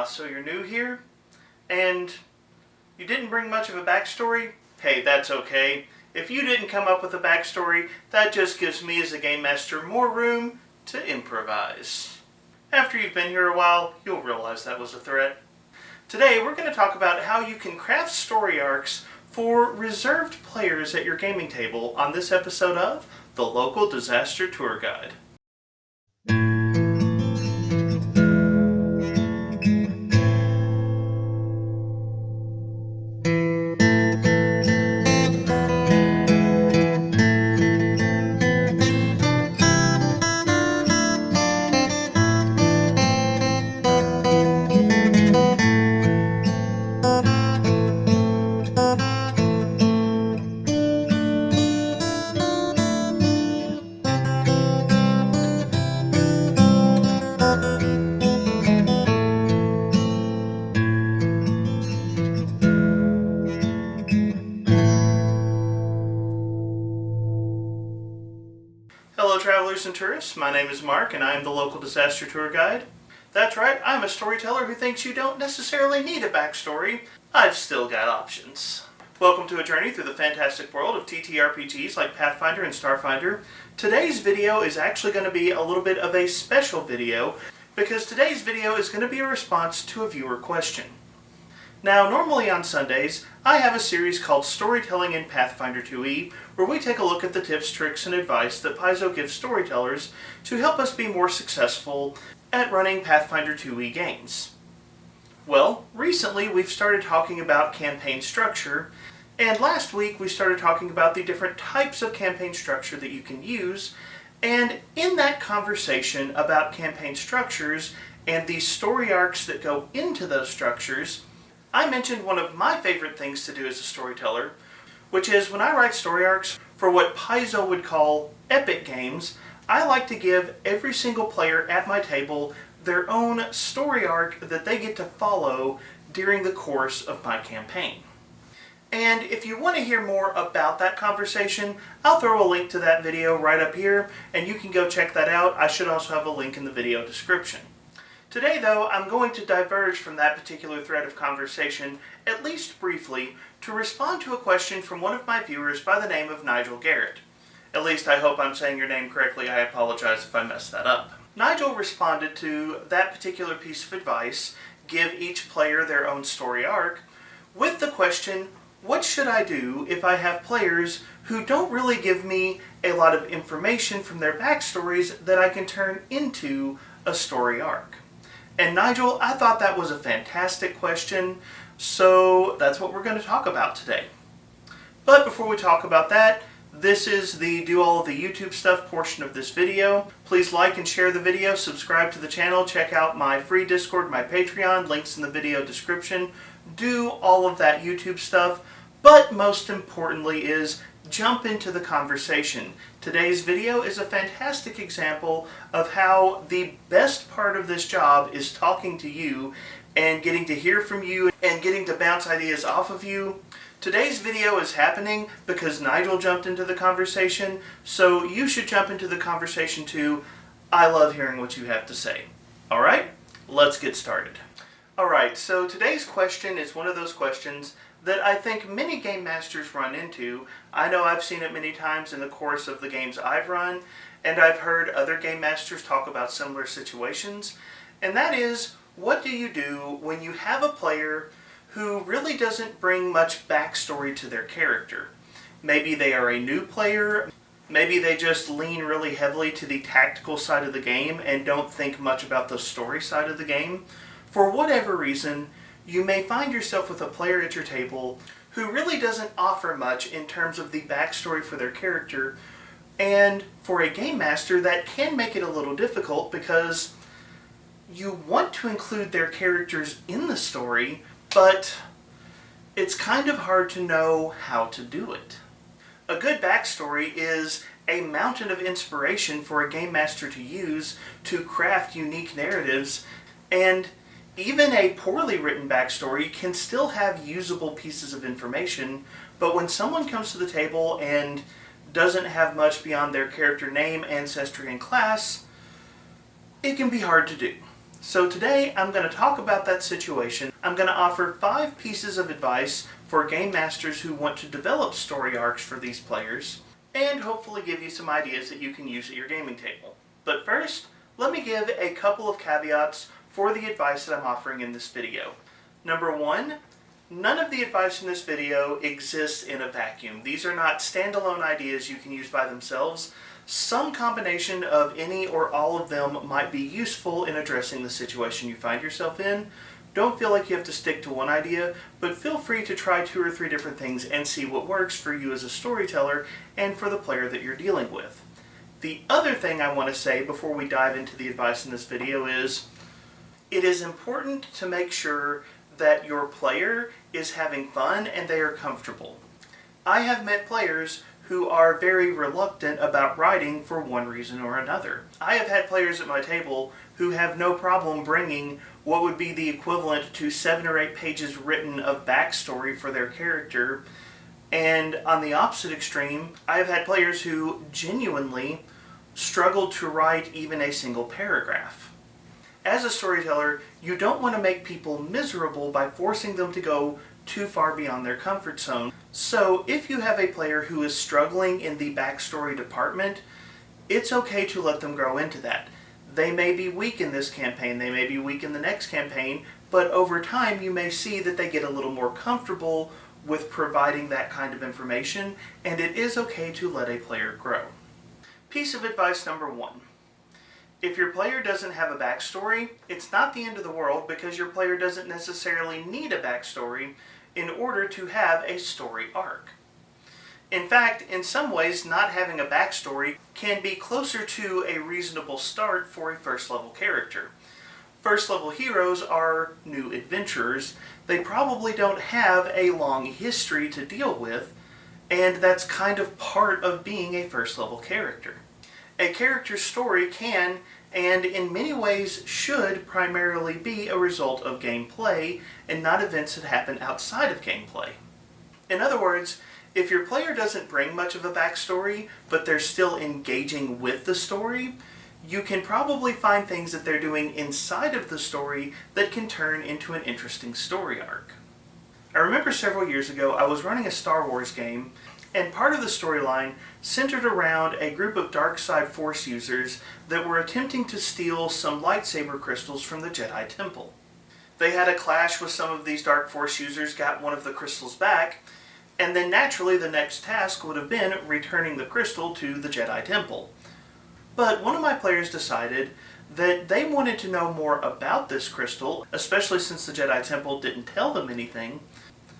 So you're new here? And you didn't bring much of a backstory? Hey, that's okay. If you didn't come up with a backstory, that just gives me as a game master more room to improvise. After you've been here a while, you'll realize that was a threat. Today we're going to talk about how you can craft story arcs for reserved players at your gaming table on this episode of The Local Disaster Tour Guide. Hello travelers and tourists, my name is Mark and I am the Local Disaster Tour Guide. That's right, I'm a storyteller who thinks you don't necessarily need a backstory. I've still got options. Welcome to a journey through the fantastic world of TTRPGs like Pathfinder and Starfinder. Today's video is actually going to be a little bit of a special video because today's video is going to be a response to a viewer question. Now, normally on Sundays, I have a series called Storytelling in Pathfinder 2e, where we take a look at the tips, tricks, and advice that Paizo gives storytellers to help us be more successful at running Pathfinder 2e games. Well, recently we've started talking about campaign structure, and last week we started talking about the different types of campaign structure that you can use, and in that conversation about campaign structures and the story arcs that go into those structures, I mentioned one of my favorite things to do as a storyteller, which is when I write story arcs for what Paizo would call epic games, I like to give every single player at my table their own story arc that they get to follow during the course of my campaign. And if you want to hear more about that conversation, I'll throw a link to that video right up here, and you can go check that out. I should also have a link in the video description. Today, though, I'm going to diverge from that particular thread of conversation, at least briefly, to respond to a question from one of my viewers by the name of Nigel Garrett. At least I hope I'm saying your name correctly. I apologize if I messed that up. Nigel responded to that particular piece of advice, give each player their own story arc, with the question, what should I do if I have players who don't really give me a lot of information from their backstories that I can turn into a story arc? And Nigel, I thought that was a fantastic question, so that's what we're going to talk about today. But before we talk about that, this is the do all of the YouTube stuff portion of this video. Please like and share the video, subscribe to the channel, check out my free Discord, my Patreon, links in the video description. Do all of that YouTube stuff, but most importantly is jump into the conversation. Today's video is a fantastic example of how the best part of this job is talking to you and getting to hear from you and getting to bounce ideas off of you. Today's video is happening because Nigel jumped into the conversation, so you should jump into the conversation too. I love hearing what you have to say. Alright, let's get started. Alright, so today's question is one of those questions that I think many game masters run into. I know I've seen it many times in the course of the games I've run, and I've heard other game masters talk about similar situations, and that is, what do you do when you have a player who really doesn't bring much backstory to their character? Maybe they are a new player, maybe they just lean really heavily to the tactical side of the game and don't think much about the story side of the game. For whatever reason, you may find yourself with a player at your table who really doesn't offer much in terms of the backstory for their character, and for a game master that can make it a little difficult because you want to include their characters in the story, but it's kind of hard to know how to do it. A good backstory is a mountain of inspiration for a game master to use to craft unique narratives, and even a poorly written backstory can still have usable pieces of information, but when someone comes to the table and doesn't have much beyond their character name, ancestry, and class, it can be hard to do. So today I'm going to talk about that situation. I'm going to offer 5 pieces of advice for game masters who want to develop story arcs for these players, and hopefully give you some ideas that you can use at your gaming table. But first, let me give a couple of caveats for the advice that I'm offering in this video. Number 1, none of the advice in this video exists in a vacuum. These are not standalone ideas you can use by themselves. Some combination of any or all of them might be useful in addressing the situation you find yourself in. Don't feel like you have to stick to one idea, but feel free to try 2 or 3 different things and see what works for you as a storyteller and for the player that you're dealing with. The other thing I want to say before we dive into the advice in this video is, it is important to make sure that your player is having fun and they are comfortable. I have met players who are very reluctant about writing for one reason or another. I have had players at my table who have no problem bringing what would be the equivalent to 7 or 8 pages written of backstory for their character, and on the opposite extreme, I have had players who genuinely struggled to write even a single paragraph. As a storyteller, you don't want to make people miserable by forcing them to go too far beyond their comfort zone. So if you have a player who is struggling in the backstory department, it's okay to let them grow into that. They may be weak in this campaign, they may be weak in the next campaign, but over time you may see that they get a little more comfortable with providing that kind of information, and it is okay to let a player grow. Piece of advice number 1. If your player doesn't have a backstory, it's not the end of the world because your player doesn't necessarily need a backstory in order to have a story arc. In fact, in some ways, not having a backstory can be closer to a reasonable start for a first level character. First level heroes are new adventurers. They probably don't have a long history to deal with, and that's kind of part of being a first level character. A character's story can, and in many ways should, primarily be a result of gameplay and not events that happen outside of gameplay. In other words, if your player doesn't bring much of a backstory, but they're still engaging with the story, you can probably find things that they're doing inside of the story that can turn into an interesting story arc. I remember several years ago I was running a Star Wars game, and part of the storyline centered around a group of dark side Force users that were attempting to steal some lightsaber crystals from the Jedi Temple. They had a clash with some of these dark Force users, got one of the crystals back, and then naturally the next task would have been returning the crystal to the Jedi Temple. But one of my players decided that they wanted to know more about this crystal, especially since the Jedi Temple didn't tell them anything,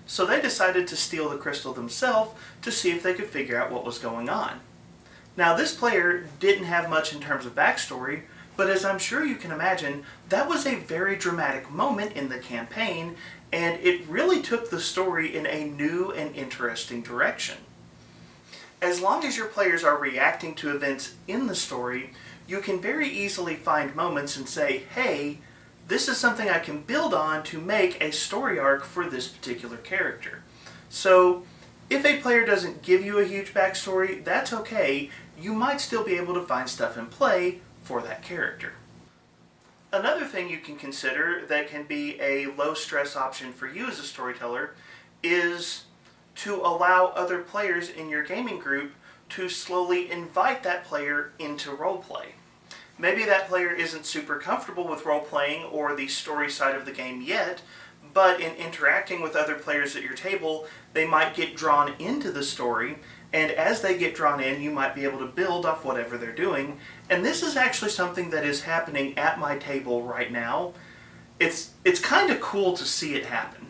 so they decided to steal the crystal themselves to see if they could figure out what was going on. Now this player didn't have much in terms of backstory, but as I'm sure you can imagine, that was a very dramatic moment in the campaign, and it really took the story in a new and interesting direction. As long as your players are reacting to events in the story, you can very easily find moments and say, hey, this is something I can build on to make a story arc for this particular character. So, if a player doesn't give you a huge backstory, that's okay. You might still be able to find stuff in play for that character. Another thing you can consider that can be a low-stress option for you as a storyteller is to allow other players in your gaming group to slowly invite that player into roleplay. Maybe that player isn't super comfortable with role-playing or the story side of the game yet, but in interacting with other players at your table, they might get drawn into the story, and as they get drawn in, you might be able to build off whatever they're doing. And this is actually something that is happening at my table right now. It's kind of cool to see it happen.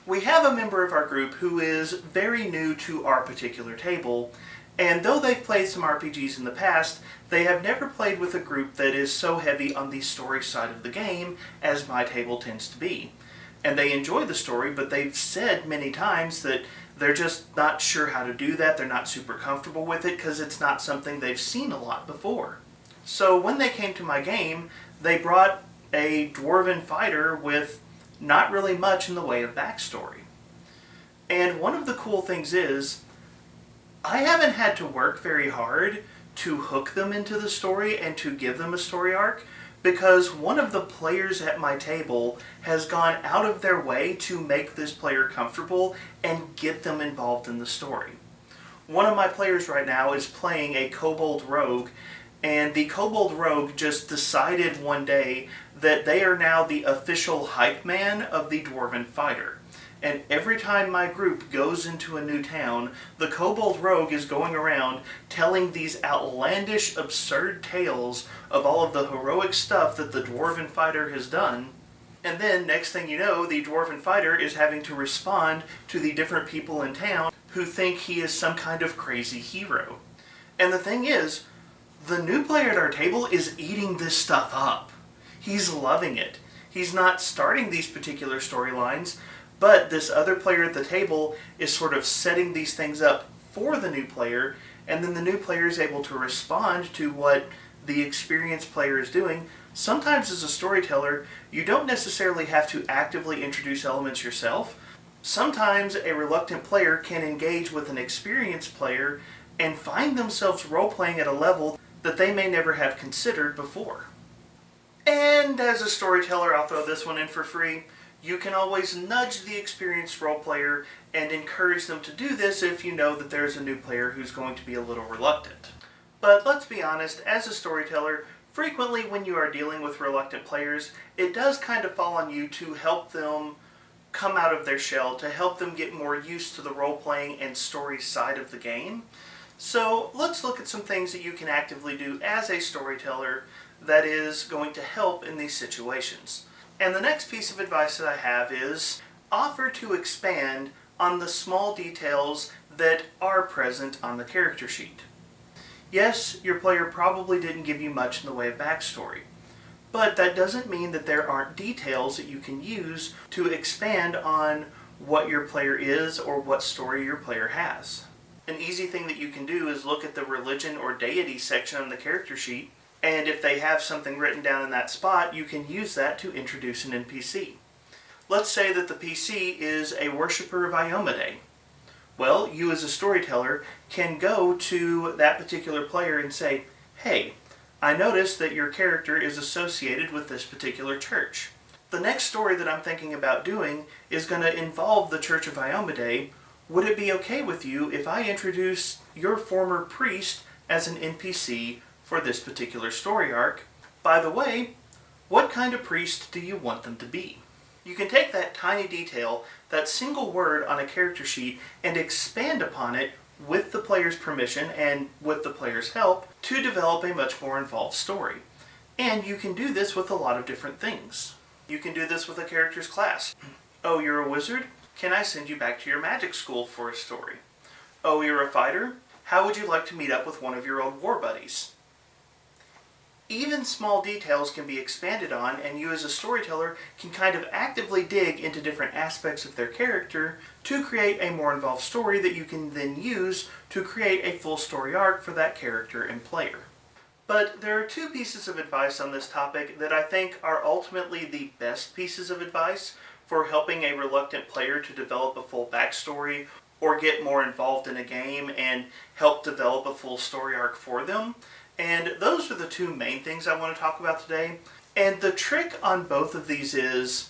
We have a member of our group who is very new to our particular table, and though they've played some RPGs in the past, they have never played with a group that is so heavy on the story side of the game as my table tends to be. And they enjoy the story, but they've said many times that they're just not sure how to do that, they're not super comfortable with it because it's not something they've seen a lot before. So when they came to my game, they brought a dwarven fighter with not really much in the way of backstory. And one of the cool things is, I haven't had to work very hard to hook them into the story and to give them a story arc, because one of the players at my table has gone out of their way to make this player comfortable and get them involved in the story. One of my players right now is playing a kobold rogue, and the kobold rogue just decided one day that they are now the official hype man of the dwarven fighter. And every time my group goes into a new town, the kobold rogue is going around telling these outlandish, absurd tales of all of the heroic stuff that the dwarven fighter has done. And then, next thing you know, the dwarven fighter is having to respond to the different people in town who think he is some kind of crazy hero. And the thing is, the new player at our table is eating this stuff up. He's loving it. He's not starting these particular storylines, but this other player at the table is sort of setting these things up for the new player, and then the new player is able to respond to what the experienced player is doing. Sometimes as a storyteller, you don't necessarily have to actively introduce elements yourself. Sometimes a reluctant player can engage with an experienced player and find themselves role-playing at a level that they may never have considered before. And as a storyteller, I'll throw this one in for free. You can always nudge the experienced role player and encourage them to do this if you know that there's a new player who's going to be a little reluctant. But let's be honest, as a storyteller, frequently when you are dealing with reluctant players, it does kind of fall on you to help them come out of their shell, to help them get more used to the role-playing and story side of the game. So let's look at some things that you can actively do as a storyteller that is going to help in these situations. And the next piece of advice that I have is offer to expand on the small details that are present on the character sheet. Yes, your player probably didn't give you much in the way of backstory, but that doesn't mean that there aren't details that you can use to expand on what your player is or what story your player has. An easy thing that you can do is look at the religion or deity section on the character sheet, and if they have something written down in that spot, you can use that to introduce an NPC. Let's say that the PC is a worshiper of Iomade. Well, you as a storyteller can go to that particular player and say, hey, I noticed that your character is associated with this particular church. The next story that I'm thinking about doing is going to involve the Church of Iomade. Would it be okay with you if I introduce your former priest as an NPC for this particular story arc? By the way, what kind of priest do you want them to be? You can take that tiny detail, that single word on a character sheet, and expand upon it with the player's permission and with the player's help to develop a much more involved story. And you can do this with a lot of different things. You can do this with a character's class. Oh, you're a wizard? Can I send you back to your magic school for a story? Oh, you're a fighter? How would you like to meet up with one of your old war buddies? Even small details can be expanded on, and you as a storyteller can kind of actively dig into different aspects of their character to create a more involved story that you can then use to create a full story arc for that character and player. But there are two pieces of advice on this topic that I think are ultimately the best pieces of advice for helping a reluctant player to develop a full backstory or get more involved in a game and help develop a full story arc for them. And those are the two main things I want to talk about today. And the trick on both of these is,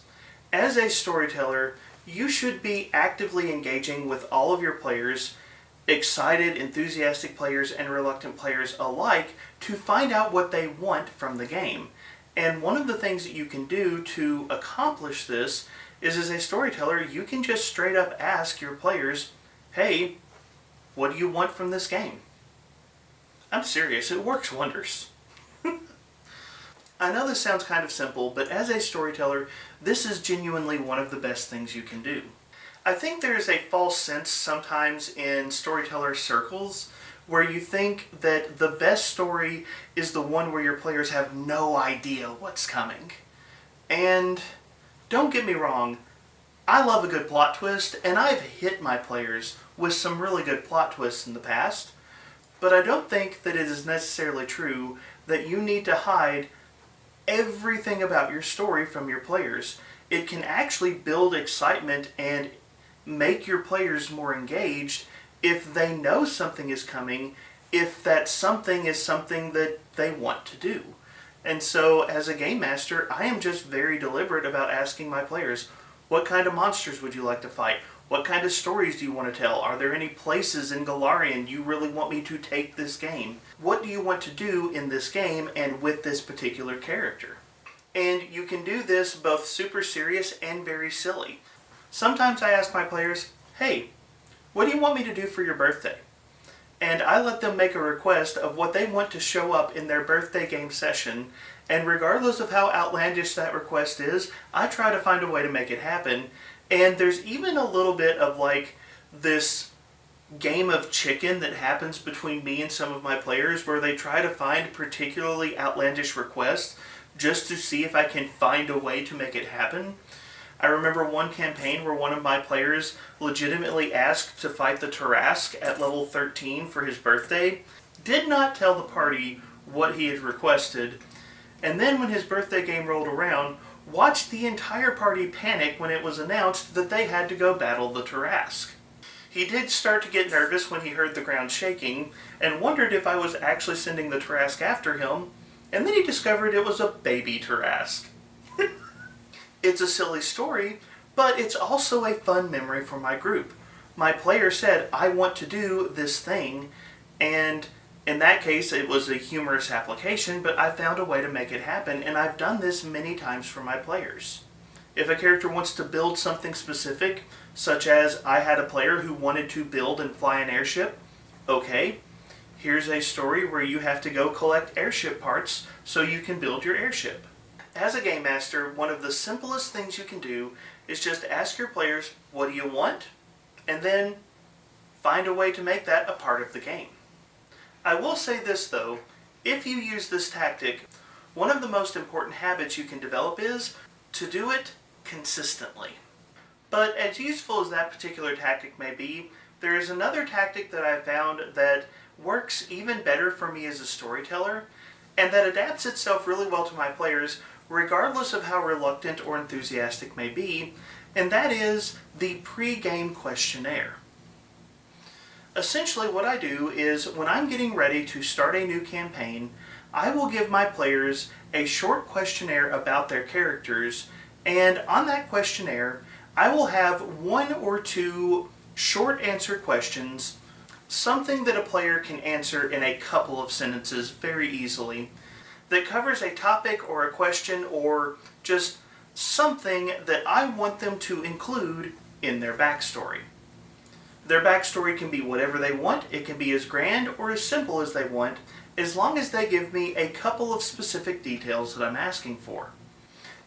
as a storyteller, you should be actively engaging with all of your players, excited, enthusiastic players, and reluctant players alike, to find out what they want from the game. And one of the things that you can do to accomplish this is, as a storyteller, you can just straight up ask your players, hey, what do you want from this game? I'm serious, it works wonders. I know this sounds kind of simple, but as a storyteller, this is genuinely one of the best things you can do. I think there is a false sense sometimes in storyteller circles where you think that the best story is the one where your players have no idea what's coming. And don't get me wrong, I love a good plot twist, and I've hit my players with some really good plot twists in the past. But I don't think that it is necessarily true that you need to hide everything about your story from your players. It can actually build excitement and make your players more engaged if they know something is coming, if that something is something that they want to do. And so, as a game master, I am just very deliberate about asking my players, what kind of monsters would you like to fight? What kind of stories do you want to tell? Are there any places in Golarion you really want me to take this game? What do you want to do in this game and with this particular character? And you can do this both super serious and very silly. Sometimes I ask my players, hey, what do you want me to do for your birthday? And I let them make a request of what they want to show up in their birthday game session, and regardless of how outlandish that request is, I try to find a way to make it happen. And there's even a little bit of like this game of chicken that happens between me and some of my players where they try to find particularly outlandish requests just to see if I can find a way to make it happen. I remember one campaign where one of my players legitimately asked to fight the Tarrasque at level 13 for his birthday, did not tell the party what he had requested, and then when his birthday game rolled around, watched the entire party panic when it was announced that they had to go battle the Tarrasque. He did start to get nervous when he heard the ground shaking, and wondered if I was actually sending the Tarrasque after him, and then he discovered it was a baby Tarrasque. It's a silly story, but it's also a fun memory for my group. My player said, I want to do this thing, and in that case it was a humorous application, but I found a way to make it happen, and I've done this many times for my players. If a character wants to build something specific, such as I had a player who wanted to build and fly an airship, okay, here's a story where you have to go collect airship parts so you can build your airship. As a game master, one of the simplest things you can do is just ask your players, what do you want? And then find a way to make that a part of the game. I will say this though, if you use this tactic, one of the most important habits you can develop is to do it consistently. But as useful as that particular tactic may be, there is another tactic that I found that works even better for me as a storyteller, and that adapts itself really well to my players, regardless of how reluctant or enthusiastic may be, and that is the pre-game questionnaire. Essentially what I do is, when I'm getting ready to start a new campaign, I will give my players a short questionnaire about their characters, and on that questionnaire, I will have one or two short answer questions, something that a player can answer in a couple of sentences very easily, that covers a topic or a question or just something that I want them to include in their backstory. Their backstory can be whatever they want, it can be as grand or as simple as they want, as long as they give me a couple of specific details that I'm asking for.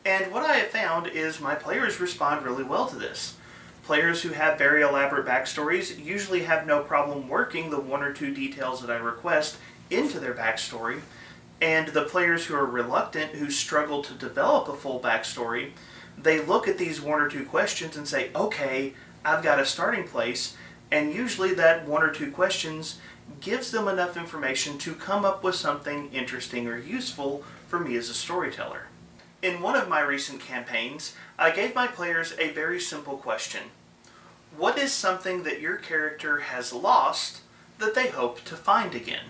And what I have found is my players respond really well to this. Players who have very elaborate backstories usually have no problem working the one or two details that I request into their backstory, and the players who are reluctant, who struggle to develop a full backstory, they look at these one or two questions and say, okay, I've got a starting place, and usually that one or two questions gives them enough information to come up with something interesting or useful for me as a storyteller. In one of my recent campaigns, I gave my players a very simple question. What is something that your character has lost that they hope to find again?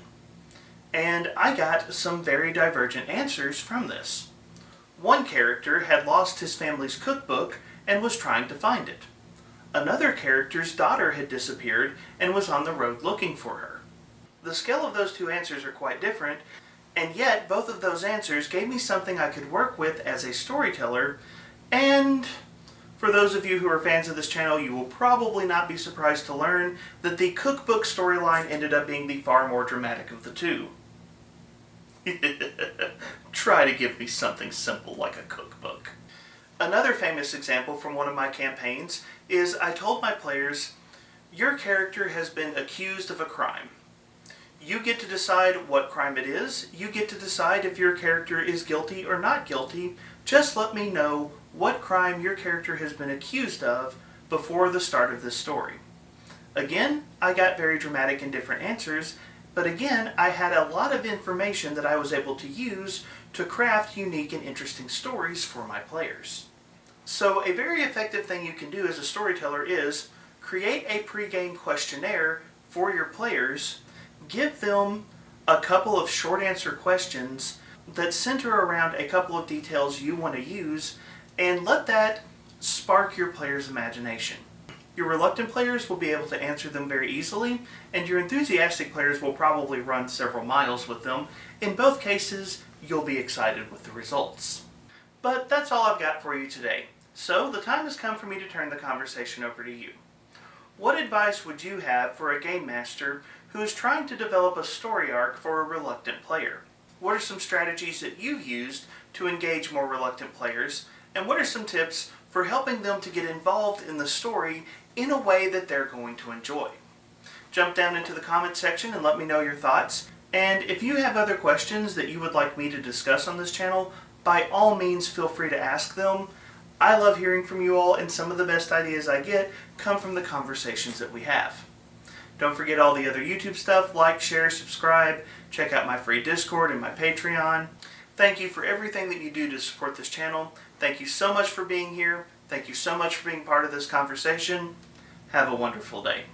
And I got some very divergent answers from this. One character had lost his family's cookbook and was trying to find it. Another character's daughter had disappeared and was on the road looking for her. The scale of those two answers are quite different, and yet both of those answers gave me something I could work with as a storyteller, and for those of you who are fans of this channel, you will probably not be surprised to learn that the cookbook storyline ended up being the far more dramatic of the two. Try to give me something simple like a cookbook. Another famous example from one of my campaigns is I told my players, your character has been accused of a crime. You get to decide what crime it is. You get to decide if your character is guilty or not guilty. Just let me know what crime your character has been accused of before the start of this story. Again, I got very dramatic and different answers, but again, I had a lot of information that I was able to use to craft unique and interesting stories for my players. So a very effective thing you can do as a storyteller is create a pre-game questionnaire for your players, give them a couple of short answer questions that center around a couple of details you want to use, and let that spark your player's imagination. Your reluctant players will be able to answer them very easily, and your enthusiastic players will probably run several miles with them. In both cases, you'll be excited with the results. But that's all I've got for you today. So the time has come for me to turn the conversation over to you. What advice would you have for a game master who is trying to develop a story arc for a reluctant player? What are some strategies that you've used to engage more reluctant players? And what are some tips for helping them to get involved in the story in a way that they're going to enjoy? Jump down into the comments section and let me know your thoughts. And if you have other questions that you would like me to discuss on this channel, by all means feel free to ask them. I love hearing from you all, and some of the best ideas I get come from the conversations that we have. Don't forget all the other YouTube stuff. Like, share, subscribe. Check out my free Discord and my Patreon. Thank you for everything that you do to support this channel. Thank you so much for being here. Thank you so much for being part of this conversation. Have a wonderful day.